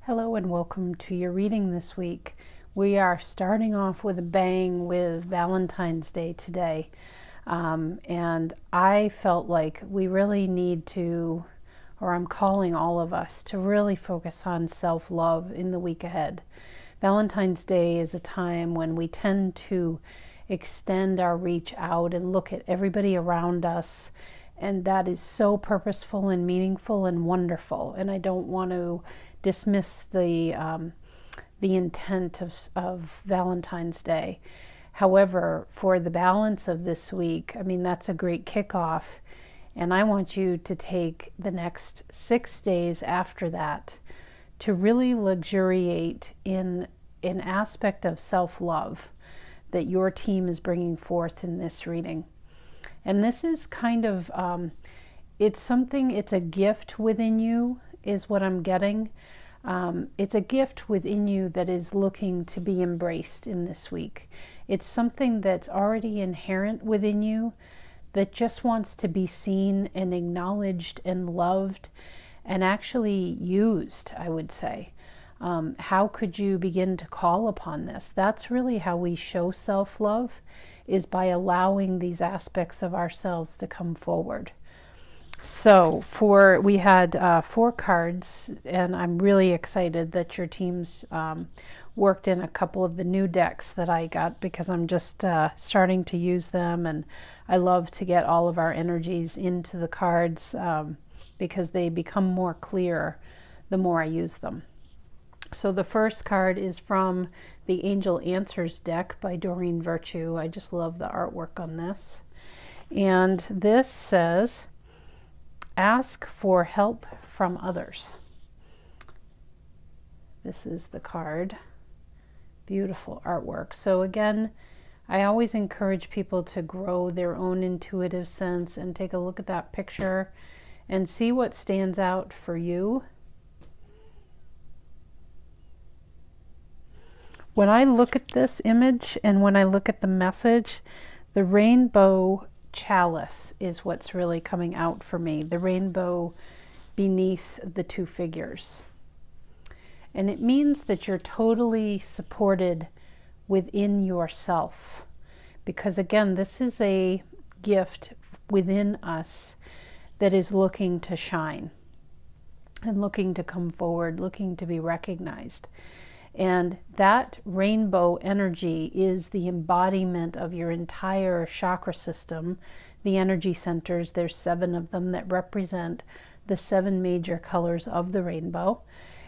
Hello and welcome to your reading this week. We are starting off with a bang with Valentine's Day today. And I felt like we really need to, or I'm calling all of us to really focus on self-love in the week ahead. Valentine's Day is a time when we tend to extend our reach out and look at everybody around us, and that is so purposeful and meaningful and wonderful. And I don't want to dismiss the intent of Valentine's Day. However, for the balance of this week, I mean, that's a great kickoff, and I want you to take the next 6 days after that to really luxuriate in an aspect of self-love that your team is bringing forth in this reading. And this is kind of, it's a gift within you is what I'm getting. It's a gift within you that is looking to be embraced in this week. It's something that's already inherent within you that just wants to be seen and acknowledged and loved and actually used, I would say. How could you begin to call upon this? That's really how we show self-love, is by allowing these aspects of ourselves to come forward. So we had 4 cards, and I'm really excited that your teams worked in a couple of the new decks that I got, because I'm just starting to use them, and I love to get all of our energies into the cards because they become more clear the more I use them. So the first card is from the Angel Answers deck by Doreen Virtue. I just love the artwork on this. And this says, ask for help from others. This is the card. Beautiful artwork. So again, I always encourage people to grow their own intuitive sense and take a look at that picture and see what stands out for you. When I look at this image and when I look at the message, the rainbow chalice is what's really coming out for me, the rainbow beneath the 2 figures. And it means that you're totally supported within yourself, because again, this is a gift within us that is looking to shine and looking to come forward, looking to be recognized. And that rainbow energy is the embodiment of your entire chakra system, the energy centers. There's 7 of them that represent the 7 major colors of the rainbow.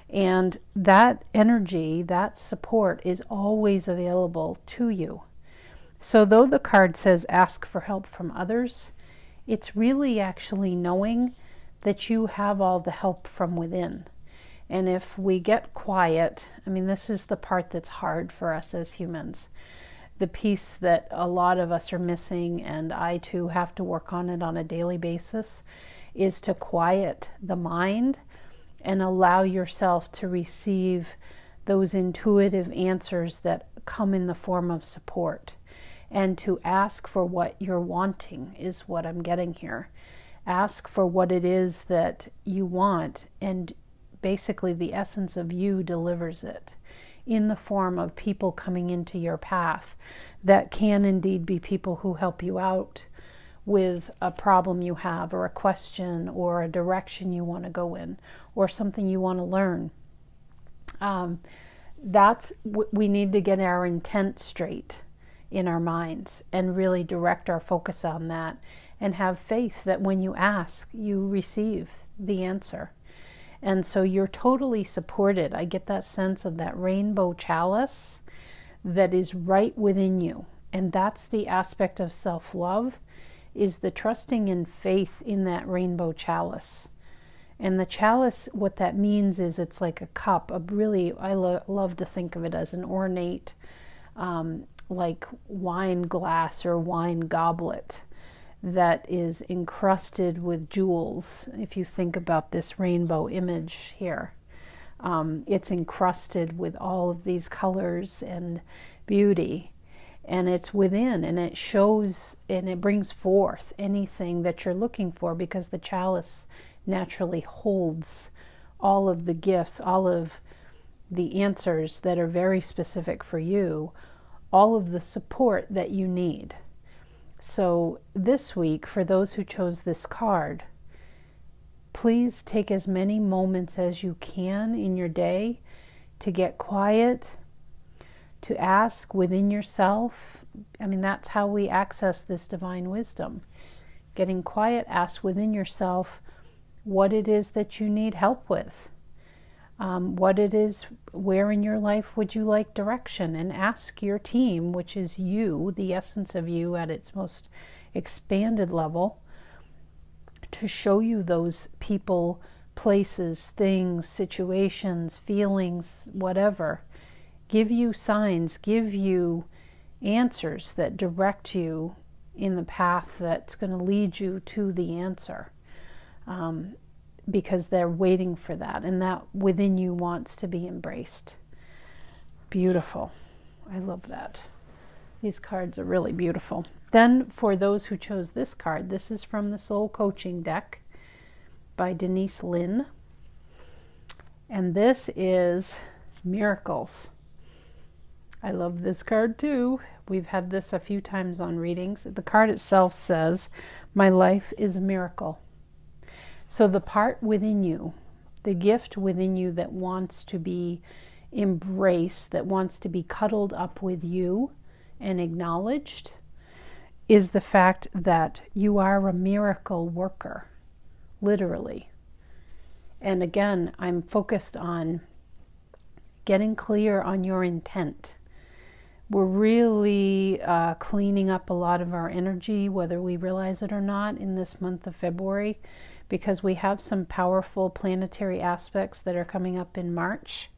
And that energy, that support is always available to you. So though the card says ask for help from others, it's really actually knowing that you have all the help from within. And if we get quiet, I mean, this is the part that's hard for us as humans. The piece that a lot of us are missing, and I too have to work on it on a daily basis, is to quiet the mind and allow yourself to receive those intuitive answers that come in the form of support. And to ask for what you're wanting is what I'm getting here. Ask for what it is that you want, and basically the essence of you delivers it in the form of people coming into your path that can indeed be people who help you out with a problem you have, or a question, or a direction you want to go in, or something you want to learn. We need to get our intent straight in our minds and really direct our focus on that, and have faith that when you ask, you receive the answer. And so you're totally supported. I get that sense of that rainbow chalice that is right within you. And that's the aspect of self-love, is the trusting and faith in that rainbow chalice. And the chalice, what that means is it's like a cup, I love to think of it as an ornate, like wine glass or wine goblet that is encrusted with jewels. If you think about this rainbow image here, it's encrusted with all of these colors and beauty, and it's within, and it shows and it brings forth anything that you're looking for, because the chalice naturally holds all of the gifts, all of the answers that are very specific for you, all of the support that you need. So this week, for those who chose this card, please take as many moments as you can in your day to get quiet, to ask within yourself. I mean, that's how we access this divine wisdom. Getting quiet, ask within yourself what it is that you need help with. What it is, where in your life would you like direction, and ask your team, which is you, the essence of you at its most expanded level, to show you those people, places, things, situations, feelings, whatever. Give you signs, give you answers that direct you in the path that's going to lead you to the answer. Because they're waiting for that, and that within you wants to be embraced. Beautiful. I love that. These cards are really beautiful. Then for those who chose this card, this is from the Soul Coaching deck by Denise Linn. And this is Miracles. I love this card too. We've had this a few times on readings. The card itself says, "My life is a miracle." So the part within you, the gift within you that wants to be embraced, that wants to be cuddled up with you and acknowledged, is the fact that you are a miracle worker, literally. And again, I'm focused on getting clear on your intent. We're really cleaning up a lot of our energy, whether we realize it or not, in this month of February, because we have some powerful planetary aspects that are coming up in March.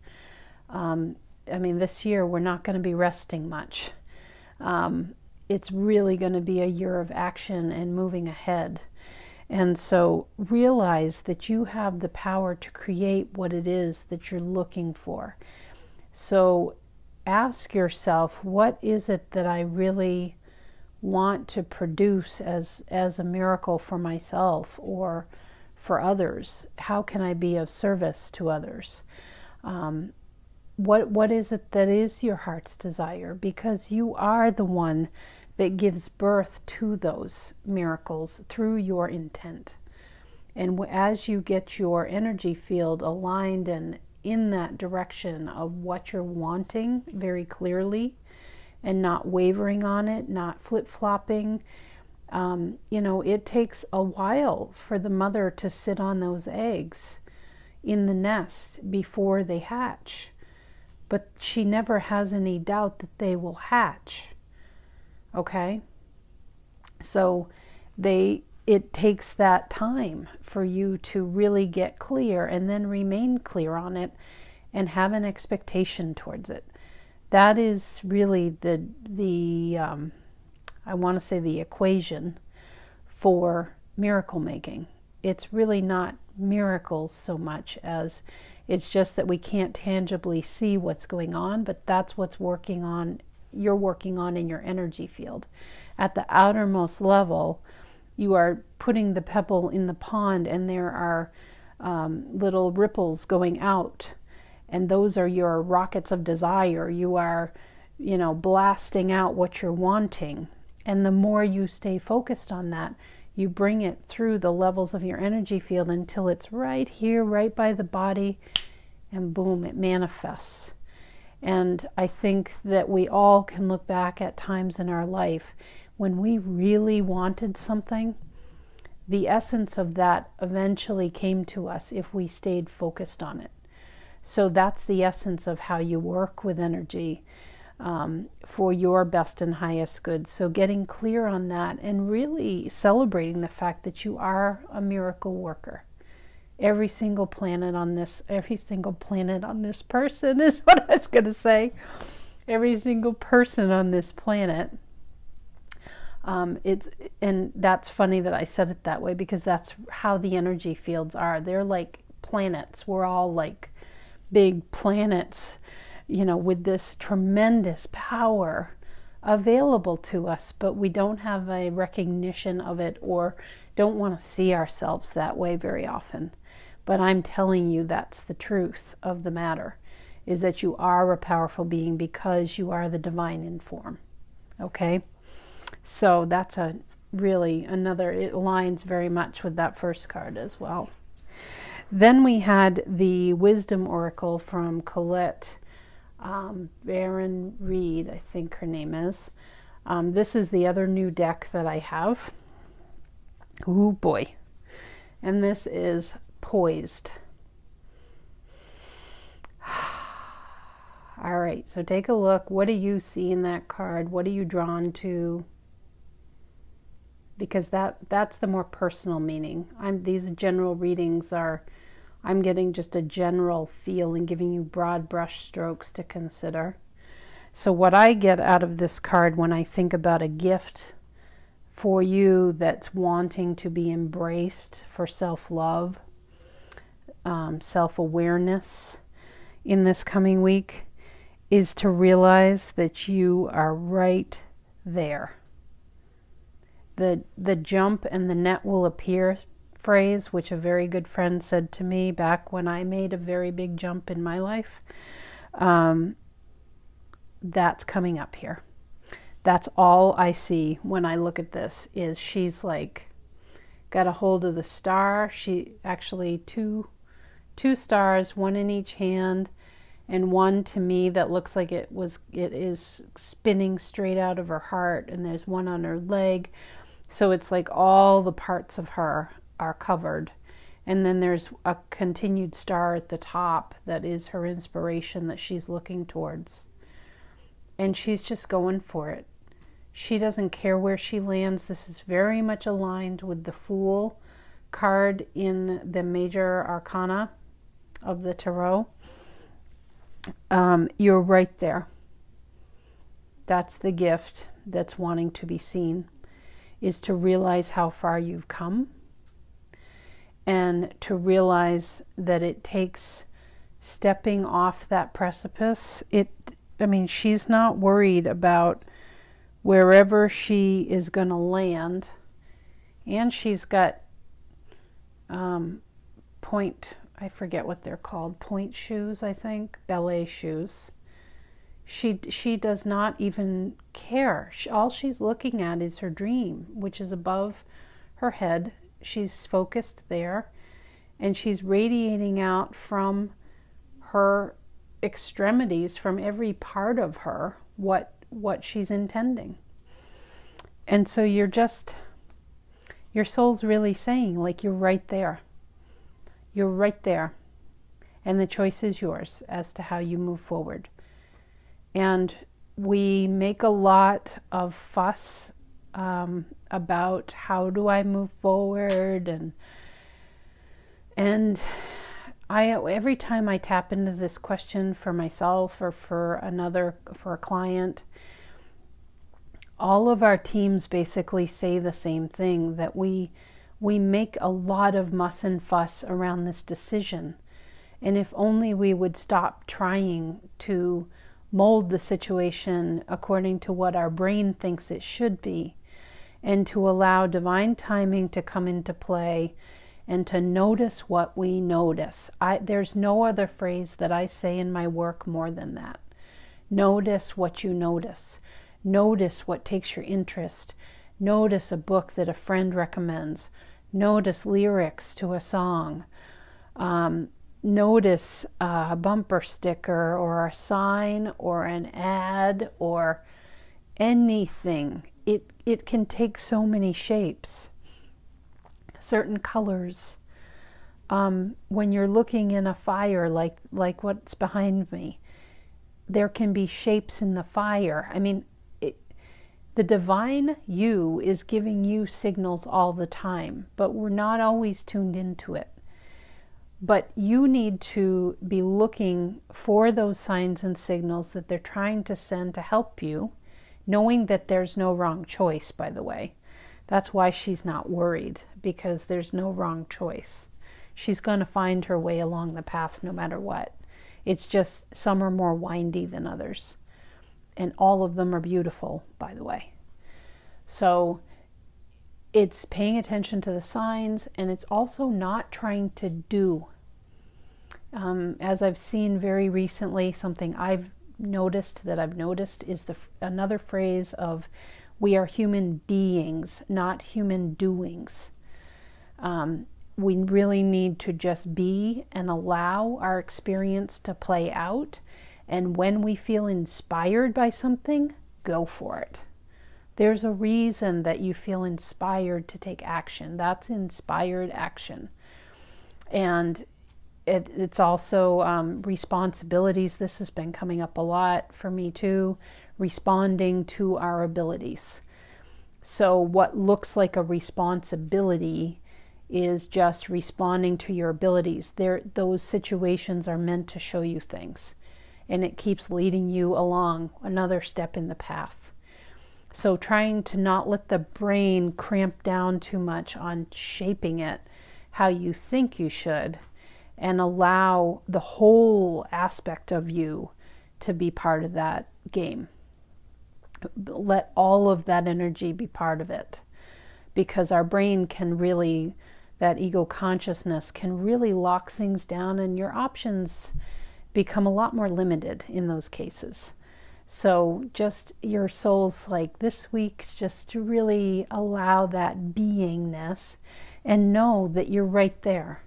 I mean, this year we're not going to be resting much. It's really going to be a year of action and moving ahead. And so realize that you have the power to create what it is that you're looking for. So ask yourself, what is it that I really want to produce as a miracle for myself or for others? How can I be of service to others? What is it that is your heart's desire? Because you are the one that gives birth to those miracles through your intent. And as you get your energy field aligned and in that direction of what you're wanting very clearly, and not wavering on it, not flip-flopping. You know, it takes a while for the mother to sit on those eggs in the nest before they hatch. But she never has any doubt that they will hatch. Okay? So it takes that time for you to really get clear and then remain clear on it and have an expectation towards it. That is really the I want to say the equation for miracle making. It's really not miracles so much as it's just that we can't tangibly see what's going on, but that's what's you're working on in your energy field. At the outermost level, you are putting the pebble in the pond, and there are little ripples going out. And those are your rockets of desire. You are, you know, blasting out what you're wanting. And the more you stay focused on that, you bring it through the levels of your energy field until it's right here, right by the body, and boom, it manifests. And I think that we all can look back at times in our life when we really wanted something. The essence of that eventually came to us if we stayed focused on it. So that's the essence of how you work with energy for your best and highest good. So getting clear on that and really celebrating the fact that you are a miracle worker. Every single planet on this person is what I was going to say. Every single person on this planet. And that's funny that I said it that way, because that's how the energy fields are. They're like planets. We're all like big planets, you know, with this tremendous power available to us, but we don't have a recognition of it or don't want to see ourselves that way very often. But I'm telling you, that's the truth of the matter. is that you are a powerful being because you are the divine in form. Okay? So that's a really another, it aligns very much with that first card as well. Then we had the Wisdom Oracle from Colette Baron Reed, I think her name is. This is the other new deck that I have. Oh boy. And this is Poised. All right, so take a look. What do you see in that card? What are you drawn to? Because that's the more personal meaning. These general readings are, I'm getting just a general feel and giving you broad brush strokes to consider. So what I get out of this card when I think about a gift for you that's wanting to be embraced for self-love, self-awareness in this coming week, is to realize that you are right there. The jump and the net will appear phrase, which a very good friend said to me back when I made a very big jump in my life, that's coming up here. That's all I see when I look at this, is she's like got a hold of the star. She actually two stars, one in each hand, and one to me that looks like it is spinning straight out of her heart, and there's one on her leg. So it's like all the parts of her are covered. And then there's a continued star at the top that is her inspiration that she's looking towards. And she's just going for it. She doesn't care where she lands. This is very much aligned with the Fool card in the major arcana of the Tarot. You're right there. That's the gift that's wanting to be seen, is to realize how far you've come and to realize that it takes stepping off that precipice. I mean, she's not worried about wherever she is going to land, and she's got I forget what they're called, point shoes, I think, ballet shoes. She does not even care. All she's looking at is her dream, which is above her head. She's focused there, and she's radiating out from her extremities, from every part of her, what she's intending. And so your soul's really saying, like, you're right there. You're right there. And the choice is yours as to how you move forward. And we make a lot of fuss about how do I move forward, and every time I tap into this question for myself or for a client, all of our teams basically say the same thing, that we make a lot of muss and fuss around this decision. And if only we would stop trying to mold the situation according to what our brain thinks it should be, and to allow divine timing to come into play, and to notice what we notice. There's no other phrase that I say in my work more than that. Notice what you notice. Notice what takes your interest. Notice a book that a friend recommends. Notice lyrics to a song. Notice a bumper sticker or a sign or an ad or anything. It can take so many shapes. Certain colors. When you're looking in a fire, like what's behind me, there can be shapes in the fire. I mean, the divine you is giving you signals all the time, but we're not always tuned into it. But you need to be looking for those signs and signals that they're trying to send to help you, knowing that there's no wrong choice, by the way. That's why she's not worried, because there's no wrong choice. She's going to find her way along the path no matter what. It's just some are more windy than others. And all of them are beautiful, by the way. So it's paying attention to the signs, and it's also not trying to do. As I've seen very recently, something I've noticed is another phrase of, we are human beings, not human doings. We really need to just be and allow our experience to play out. And when we feel inspired by something, go for it. There's a reason that you feel inspired to take action. That's inspired action. And it's also responsibilities. This has been coming up a lot for me too. Responding to our abilities. So what looks like a responsibility is just responding to your abilities. Those situations are meant to show you things, and it keeps leading you along another step in the path. So trying to not let the brain cramp down too much on shaping it how you think you should, and allow the whole aspect of you to be part of that game. Let all of that energy be part of it, because our brain can really, that ego consciousness can really lock things down, and your options become a lot more limited in those cases. So just your soul's like this week, just to really allow that beingness and know that you're right there,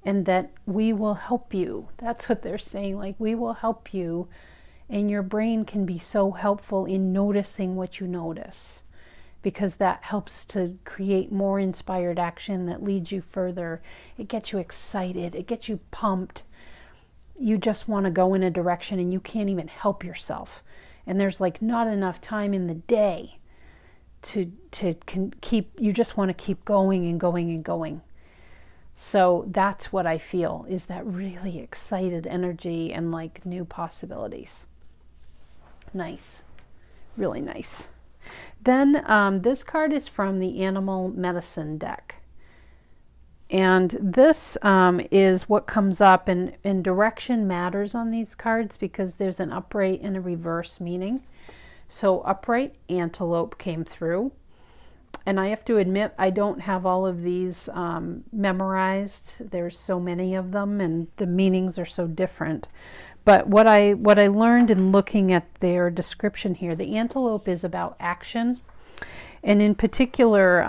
and that we will help you. That's what they're saying, like, we will help you. And your brain can be so helpful in noticing what you notice, because that helps to create more inspired action that leads you further. It gets you excited, it gets you pumped. You just want to go in a direction and you can't even help yourself. And there's like not enough time in the day to keep, you just want to keep going and going and going. So that's what I feel, is that really excited energy and like new possibilities. Nice, really nice. Then this card is from the Animal Medicine deck. And this is what comes up, and direction matters on these cards because there's an upright and a reverse meaning. So upright antelope came through. And I have to admit, I don't have all of these memorized. There's so many of them and the meanings are so different. But what I learned in looking at their description here, the antelope is about action. And in particular,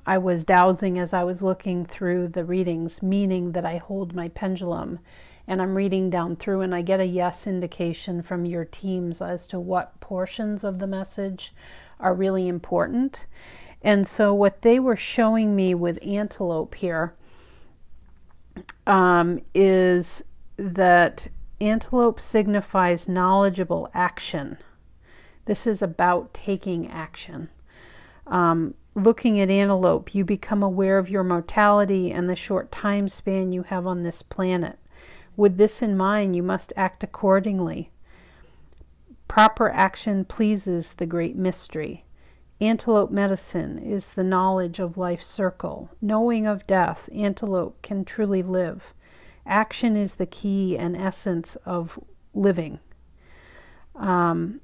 I was dowsing as I was looking through the readings, meaning that I hold my pendulum and I'm reading down through, and I get a yes indication from your teams as to what portions of the message are really important. And so what they were showing me with antelope here is that antelope signifies knowledgeable action. This is about taking action. Looking at antelope, you become aware of your mortality and the short time span you have on this planet. With this in mind, you must act accordingly. Proper action pleases the great mystery. Antelope medicine is the knowledge of life's circle. Knowing of death, antelope can truly live. Action is the key and essence of living. Let's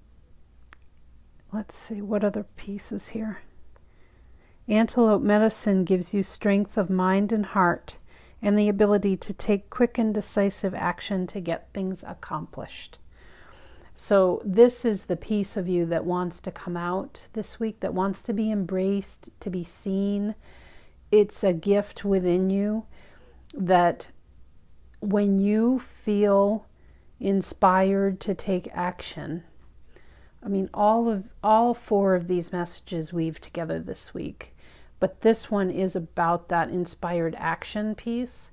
see, what other pieces here? Antelope medicine gives you strength of mind and heart and the ability to take quick and decisive action to get things accomplished. So this is the piece of you that wants to come out this week, that wants to be embraced, to be seen. It's a gift within you that when you feel inspired to take action, I mean, all four of these messages weave together this week, but this one is about that inspired action piece,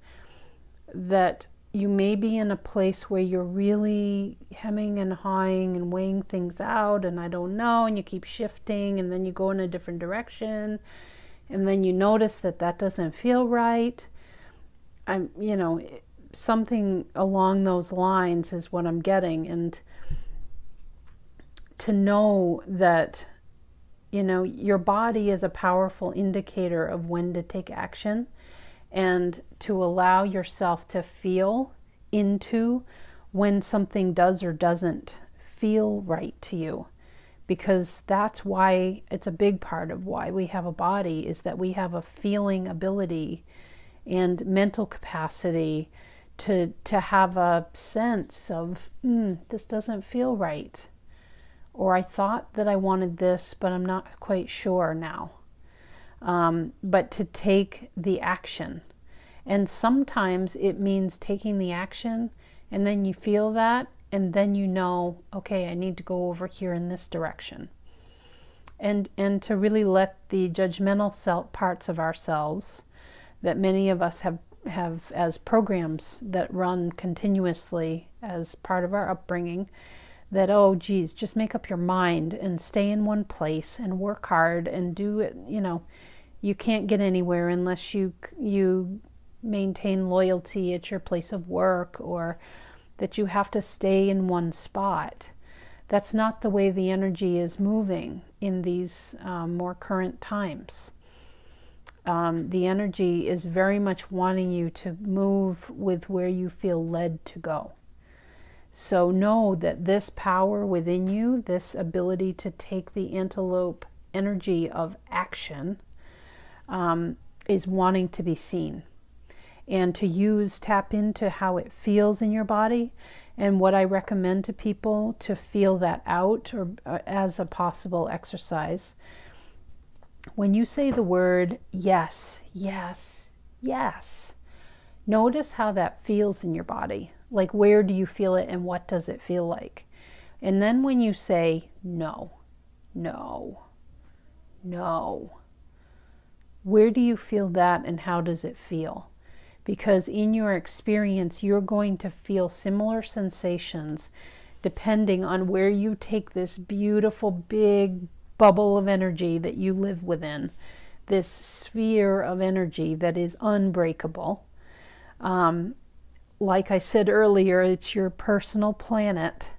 that you may be in a place where you're really hemming and hawing and weighing things out, and I don't know, and you keep shifting, and then you go in a different direction, and then you notice that that doesn't feel right. You know, something along those lines is what I'm getting. And to know that, you know, your body is a powerful indicator of when to take action, and to allow yourself to feel into when something does or doesn't feel right to you, because that's why it's a big part of why we have a body, is that we have a feeling ability and mental capacity to have a sense of, this doesn't feel right. Or I thought that I wanted this, but I'm not quite sure now. But to take the action. And sometimes it means taking the action and then you feel that and then you know, okay, I need to go over here in this direction. And to really let the judgmental parts of ourselves that many of us have as programs that run continuously as part of our upbringing, that, oh geez, just make up your mind and stay in one place and work hard and do it. You can't get anywhere unless you maintain loyalty at your place of work, or that you have to stay in one spot. That's not the way the energy is moving in these more current times. The energy is very much wanting you to move with where you feel led to go. So know that this power within you, this ability to take the antelope energy of action, is wanting to be seen. And to tap into how it feels in your body. And what I recommend to people to feel that out, or as a possible exercise. When you say the word yes, yes, yes, notice how that feels in your body. Like, where do you feel it and what does it feel like? And then when you say no, no, no, where do you feel that and how does it feel? Because in your experience, you're going to feel similar sensations depending on where you take this beautiful big bubble of energy that you live within, this sphere of energy that is unbreakable. Like I said earlier, it's your personal planet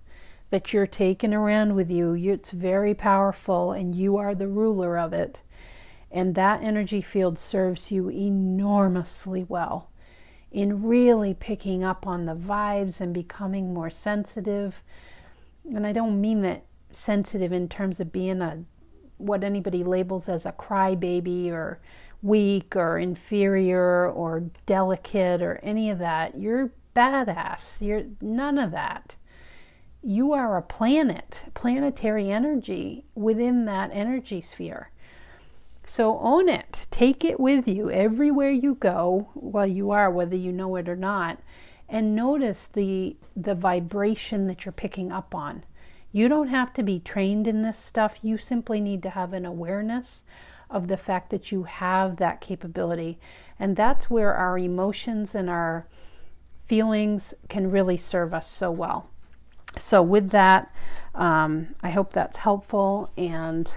that you're taking around with you. It's very powerful and you are the ruler of it. And that energy field serves you enormously well in really picking up on the vibes and becoming more sensitive. And I don't mean that sensitive in terms of being what anybody labels as a crybaby or weak or inferior or delicate or any of that. You're badass. You're none of that. You are a planetary energy within that energy sphere. So own it. Take it with you everywhere you go, whether you know it or not, and notice the vibration that you're picking up on. You don't have to be trained in this stuff. You simply need to have an awareness of the fact that you have that capability. And that's where our emotions and our feelings can really serve us so well. So with that, I hope that's helpful, and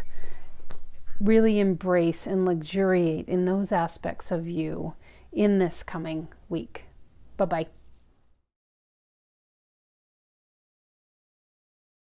really embrace and luxuriate in those aspects of you in this coming week. Bye-bye.